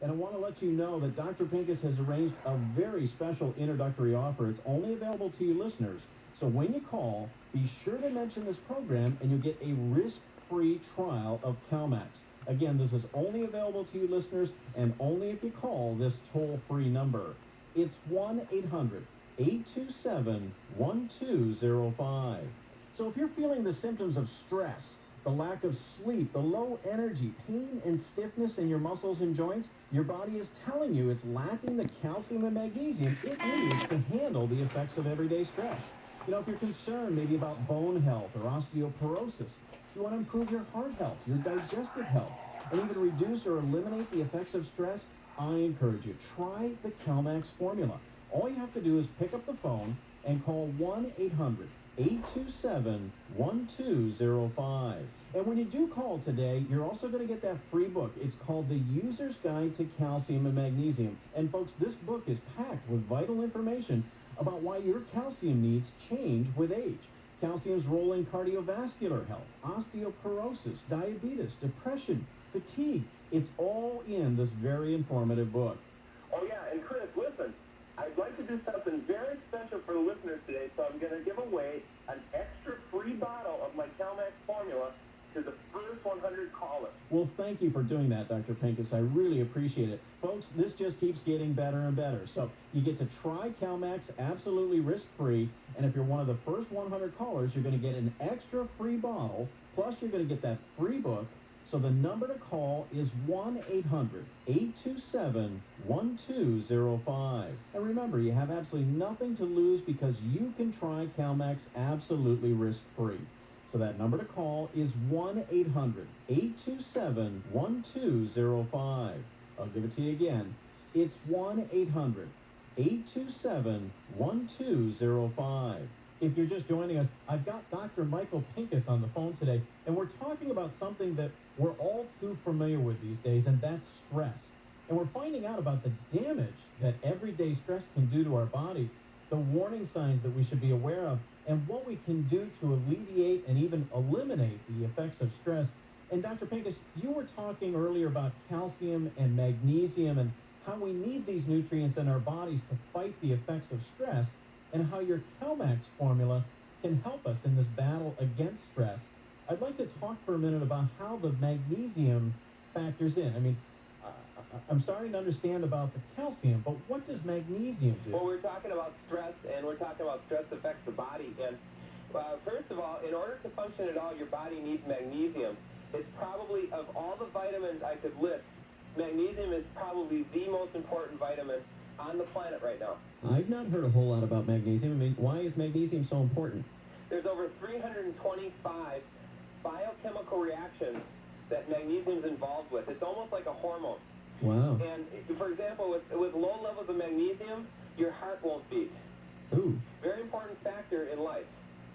And I want to let you know that Dr. Pincus has arranged a very special introductory offer. It's only available to you listeners. So when you call, be sure to mention this program and you'll get a risk-free trial of CalMax. Again, this is only available to you listeners and only if you call this toll-free number. It's 1-800-827-1205. So if you're feeling the symptoms of stress, the lack of sleep, the low energy, pain and stiffness in your muscles and joints, your body is telling you it's lacking the calcium and magnesium it needs to handle the effects of everyday stress. You know, if you're concerned maybe about bone health or osteoporosis, if you want to improve your heart health, your digestive health, and even reduce or eliminate the effects of stress, I encourage you, try the CalMax formula. All you have to do is pick up the phone and call 1-800-827-1205. And when you do call today, you're also going to get that free book. It's called The User's Guide to Calcium and Magnesium. And folks, this book is packed with vital information about why your calcium needs change with age. Calcium's role in cardiovascular health, osteoporosis, diabetes, depression, fatigue. It's all in this very informative book. Oh, yeah, and Chris, listen, I'd like to do something very special for the listeners today, so I'm going to give away an extra free bottle of my CalMax formula to the first 100 callers. Well, thank you for doing that, Dr. Pincus. I really appreciate it. Folks, this just keeps getting better and better. So you get to try CalMax absolutely risk-free, and if you're one of the first 100 callers, you're going to get an extra free bottle, plus you're going to get that free book. So the number to call is 1-800-827-1205. And remember, you have absolutely nothing to lose because you can try CalMax absolutely risk-free. So that number to call is 1-800-827-1205. I'll give it to you again. It's 1-800-827-1205. If you're just joining us, I've got Dr. Michael Pincus on the phone today, and we're talking about something that we're all too familiar with these days, and that's stress. And we're finding out about the damage that everyday stress can do to our bodies, the warning signs that we should be aware of, and what we can do to alleviate and even eliminate the effects of stress. And Dr. Pincus, you were talking earlier about calcium and magnesium and how we need these nutrients in our bodies to fight the effects of stress, and how your CalMax formula can help us in this battle against stress. I'd like to talk for a minute about how the magnesium factors in. I mean, I'm starting to understand about the calcium, but what does magnesium do? Well, we're talking about stress, and we're talking about stress affects the body. And first of all, in order to function at all, your body needs magnesium. It's probably, of all the vitamins I could list, magnesium is probably the most important vitamin on the planet right now. I've not heard a whole lot about magnesium. I mean, why is magnesium so important? There's over 325 biochemical reactions that magnesium is involved with. It's almost like a hormone. Wow. And, for example, with low levels of magnesium, your heart won't beat. Ooh. Very important factor in life.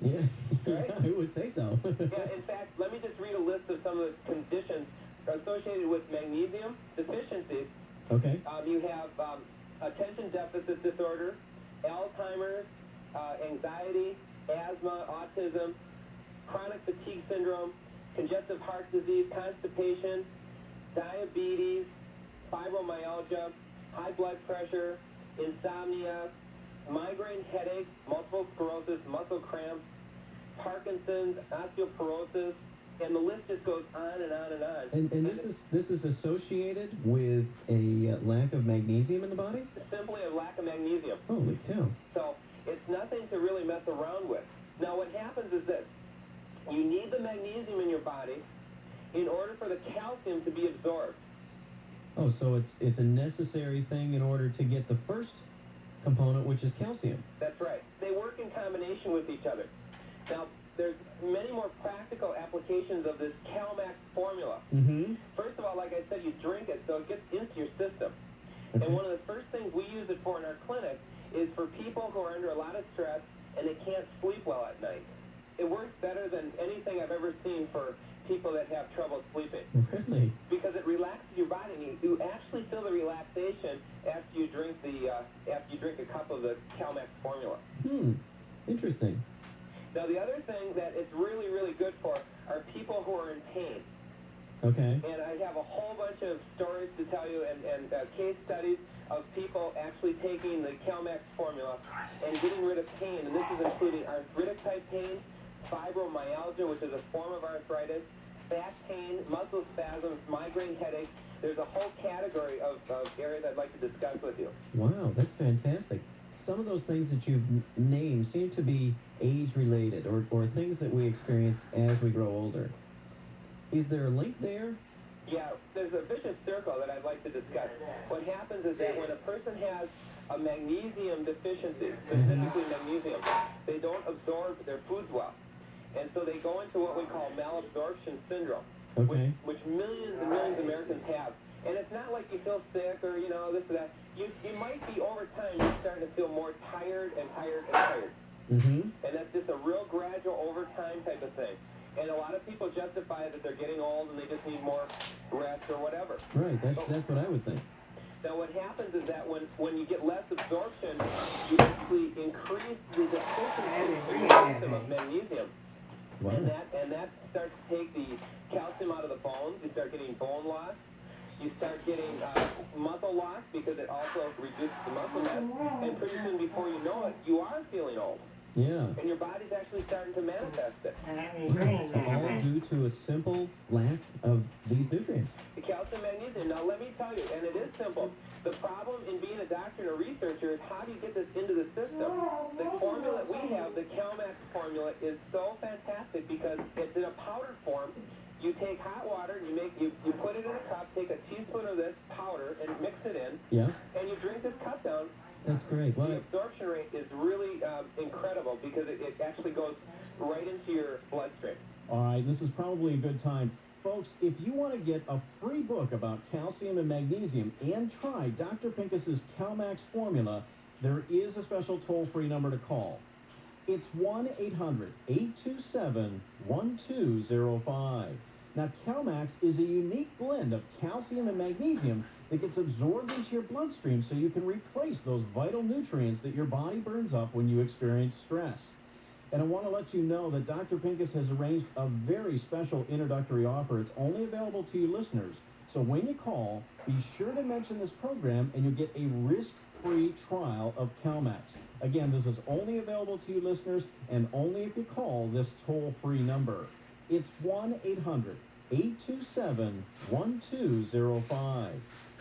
Yeah, Right? I would say so. Yeah, in fact, let me just read a list of some of the conditions associated with magnesium deficiencies. Okay. You have attention deficit disorder, Alzheimer's, anxiety, asthma, autism, chronic fatigue syndrome, congestive heart disease, constipation, diabetes, fibromyalgia, high blood pressure, insomnia, migraine headaches, multiple sclerosis, muscle cramps, Parkinson's, osteoporosis, and the list just goes on and on and on. And this is associated with a lack of magnesium in the body? Simply a lack of magnesium. Holy cow. So it's nothing to really mess around with. Now what happens is this. You need the magnesium in your body in order for the calcium to be absorbed. Oh, so it's a necessary thing in order to get the first component, which is calcium. That's right. They work in combination with each other. Now, there's many more practical applications of this CalMax formula. Mm-hmm. First of all, like I said, you drink it so it gets into your system. Okay. And one of the first things we use it for in our clinic is for people who are under a lot of stress and they can't sleep well at night. It works better than anything I've ever seen for people that have trouble sleeping. Really? Because it relaxes your body, and you actually feel the relaxation after you drink a cup of the CalMax formula. Interesting. Now, the other thing that it's really, really good for are people who are in pain. Okay. And I have a whole bunch of stories to tell you and case studies of people actually taking the CalMax formula and getting rid of pain. And this is including arthritic type pain, fibromyalgia, which is a form of arthritis, back pain, muscle spasms, migraine headaches. There's a whole category of areas I'd like to discuss with you. Wow, that's fantastic. Some of those things that you've named seem to be age-related or things that we experience as we grow older. Is there a link there? Yeah, there's a vicious circle that I'd like to discuss. What happens is that when a person has a magnesium deficiency, specifically magnesium, they don't absorb their foods well. And so they go into what we call malabsorption syndrome, Okay. which millions and millions of Americans have. And it's not like you feel sick or, this or that. You might be, over time, you're starting to feel more tired and tired and tired. Mm-hmm. And that's just a real gradual over time type of thing. And a lot of people justify that they're getting old and they just need more rest or whatever. Right, that's what I would think. Now what happens is that when you get less absorption, you actually increase the deficiency in the system of magnesium. Wow. And that starts to take the calcium out of the bones. You start getting bone loss. You start getting muscle loss because it also reduces the muscle mass. And pretty soon before you know it, you are feeling old. Yeah. And your body's actually starting to manifest it. All due to a simple lack of these nutrients. The calcium, magnesium. Now let me tell you, and it is simple. The problem in being a doctor and a researcher is how do you get this into the system? The formula that we have, the CalMax formula, is so fantastic because it's in a powdered form. You take hot water, you put it in a cup, take a teaspoon of this powder and mix it in, Yeah. and you drink this cup down. That's great. The Well, absorption rate is really incredible because it actually goes right into your bloodstream. all right, this is probably a good time. Folks, if you want to get a free book about calcium and magnesium and try Dr. Pincus's CalMax formula, there is a special toll-free number to call. It's 1-800-827-1205. Now, CalMax is a unique blend of calcium and magnesium that gets absorbed into your bloodstream so you can replace those vital nutrients that your body burns up when you experience stress. And I want to let you know that Dr. Pincus has arranged a very special introductory offer. It's only available to you listeners. So when you call, be sure to mention this program and you'll get a risk-free trial of CalMax. Again, this is only available to you listeners and only if you call this toll-free number. It's 1-800-827-1205.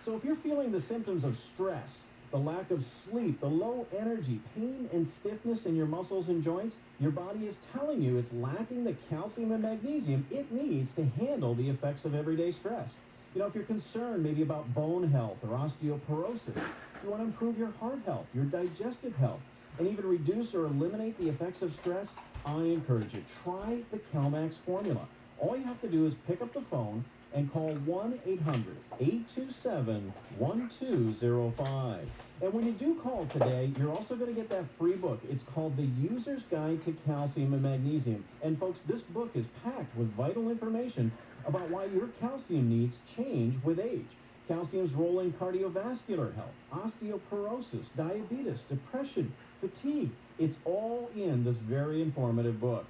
So if you're feeling the symptoms of stress, the lack of sleep, the low energy, pain and stiffness in your muscles and joints, your body is telling you it's lacking the calcium and magnesium it needs to handle the effects of everyday stress. If you're concerned maybe about bone health or osteoporosis, you want to improve your heart health, your digestive health, and even reduce or eliminate the effects of stress, I encourage you, try the CalMax formula. All you have to do is pick up the phone and call 1-800-827-1205. And when you do call today, you're also going to get that free book. It's called The User's Guide to Calcium and Magnesium. And folks, this book is packed with vital information about why your calcium needs change with age. Calcium's role in cardiovascular health, osteoporosis, diabetes, depression, fatigue. It's all in this very informative book.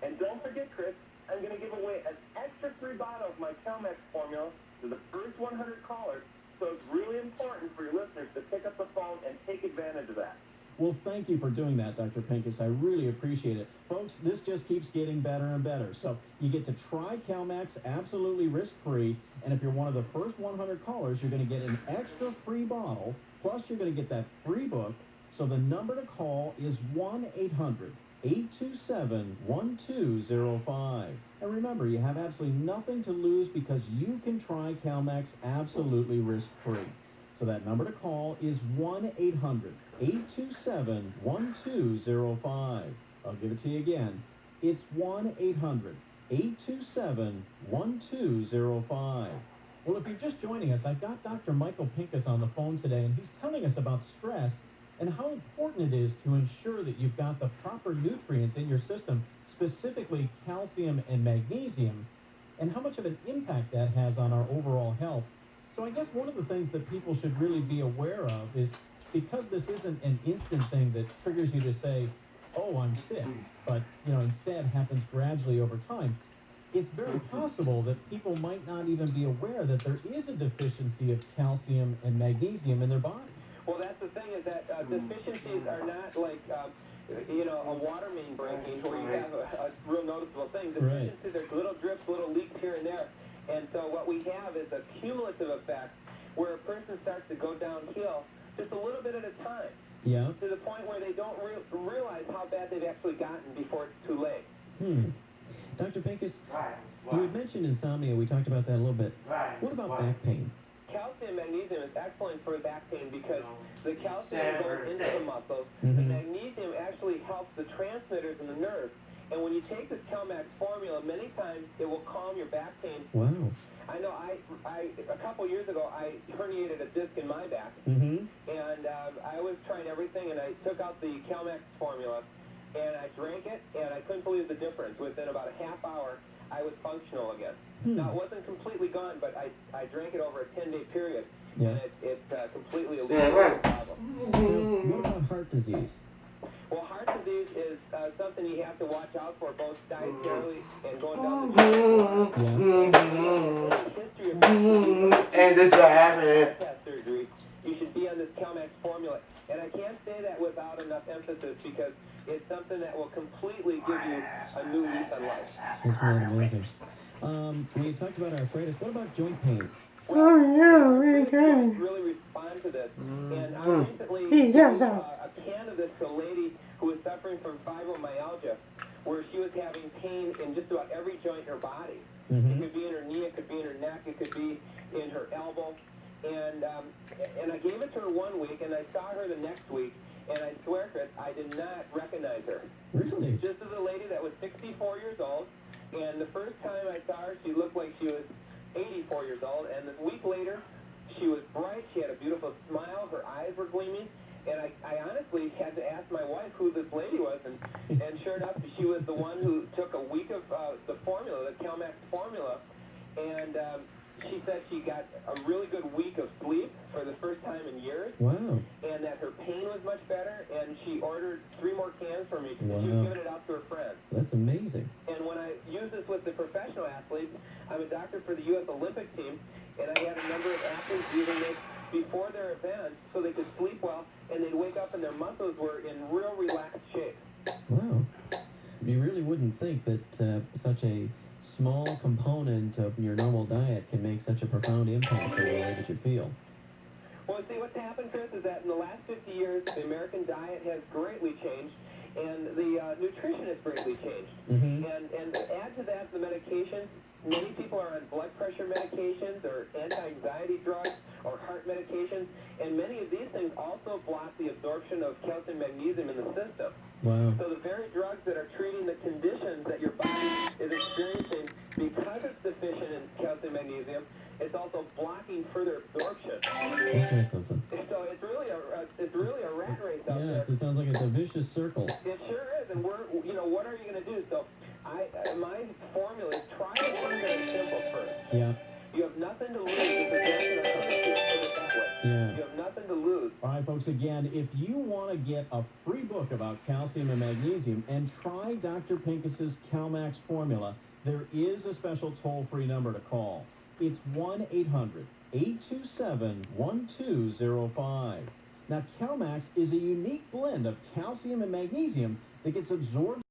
And don't forget, Chris, I'm going to give away an extra free bottle of my CalMax formula to the first 100 callers. So it's really important for your listeners to pick up the phone and take advantage of that. Well, thank you for doing that, Dr. Pincus. I really appreciate it. Folks, this just keeps getting better and better. So you get to try CalMax absolutely risk-free. And if you're one of the first 100 callers, you're going to get an extra free bottle. Plus, you're going to get that free book. So the number to call is 1-800-827-1205. And remember, you have absolutely nothing to lose because you can try CalMax absolutely risk-free. So that number to call is 1-800-827-1205. I'll give it to you again. It's 1-800-827-1205. Well, if you're just joining us, I've got Dr. Michael Pincus on the phone today, and he's telling us about stress and how important it is to ensure that you've got the proper nutrients in your system, specifically calcium and magnesium, and how much of an impact that has on our overall health. So I guess one of the things that people should really be aware of is because this isn't an instant thing that triggers you to say, oh, I'm sick, but, instead happens gradually over time. it's very possible that people might not even be aware that there is a deficiency of calcium and magnesium in their body. Well, that's the thing is that deficiencies are not like, a water main breaking where you have a real noticeable thing. Right. Deficiencies, there's little drips, little leaks here and there. And so what we have is a cumulative effect where a person starts to go downhill just a little bit at a time. Yeah. To the point where they don't realize how bad they've actually gotten before it's too late. Dr. Pincus, you had mentioned insomnia. We talked about that a little bit. What about back pain? Calcium and magnesium is excellent for back pain because the calcium goes into the muscles. The magnesium actually helps the transmitters in the nerves. And when you take this CalMax formula, many times it will calm your back pain. Wow. I know a couple years ago, I herniated a disc in my back. And I was trying everything, and I took out the CalMax formula, and I drank it, and I couldn't believe the difference. Within about a half hour, I was functional again. Now, it wasn't completely gone, but I drank it over a 10-day period, and it completely alleviated the problem. What about heart disease? Well, heart disease is something you have to watch out for, both dietarily and going down the history of and the driving. surgery. You should be on this CalMax formula. And I can't say that without enough emphasis because it's something that will completely give you a new lease on life. Isn't that amazing? We talked about arthritis. What about joint pain? Really respond to this. And I recently gave a can of this to a lady who was suffering from fibromyalgia, where she was having pain in just about every joint in her body. It could be in her knee, it could be in her neck, it could be in her elbow. And I gave it to her 1 week, and I saw her the next week, and I swear, Chris, I did not recognize her. Really? This is a lady that was 64 years old, and the first time I saw her, she looked like she was 84 years old, and a week later, she was bright, she had a beautiful smile, her eyes were gleaming, and I honestly had to ask my wife who this lady was, and sure enough, she was the one who took a week of the formula, the CalMax formula, and she said she got a really good week of sleep for the first time in years. Wow. And that her pain was much better, and she ordered 3 more cans for me. Wow. She was giving it out to her friends. That's amazing. And when I use this with the professional athletes, I'm a doctor for the U.S. Olympic team, and I had a number of athletes using this before their events so they could sleep well, and they'd wake up and their muscles were in real relaxed shape. Wow. You really wouldn't think that such a small component of your normal diet can make such a profound impact on the way that you feel. Well, see, what's happened, Chris, is that in the last 50 years, the American diet has greatly changed, and the nutrition has greatly changed. And add to that the medications. Many people are on blood pressure medications or anti-anxiety drugs or heart medications, and many of these things also block the absorption of calcium and magnesium in the system. Wow. So the very drugs that are treating the conditions that your body is experiencing because it's deficient in calcium and magnesium, it's also blocking further absorption. That's something. So it's really a rat race out there. Yeah, it sounds like it's a vicious circle. It sure is, and what are you going to do? So my formula is try something very simple first. Yeah. You have nothing to lose. It's a very good approach. Put it that way. Yeah. You have nothing to lose. All right, folks, again, if you want to get a free book about calcium and magnesium and try Dr. Pincus's CalMax formula, there is a special toll-free number to call. It's 1-800-827-1205. Now, CalMax is a unique blend of calcium and magnesium that gets absorbed